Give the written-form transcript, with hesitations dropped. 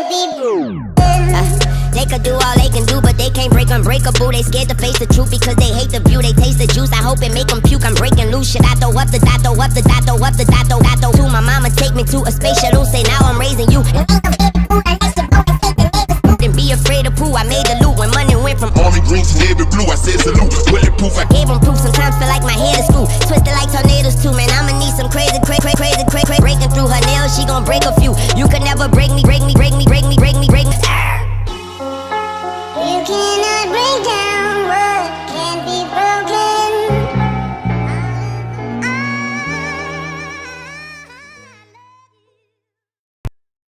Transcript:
They could do all they can do, but they can't break unbreakable. They scared to face the truth because they hate the view. They taste the juice, I hope it make them puke. I'm breaking loose shit, I throw up the dot, throw up the dot, throw up the dot, throw dot, throw. To my mama, take me to a space shuttle, say now I'm raising you. Didn't be afraid of poo, I made the loot when money went from army green to navy blue. I said salute, bulletproof. I gave them proof, sometimes feel like my head is screwed. Twisted like tornadoes too, man, I'ma need some crazy breaking through her nails, she gon' break a few. You could never break me,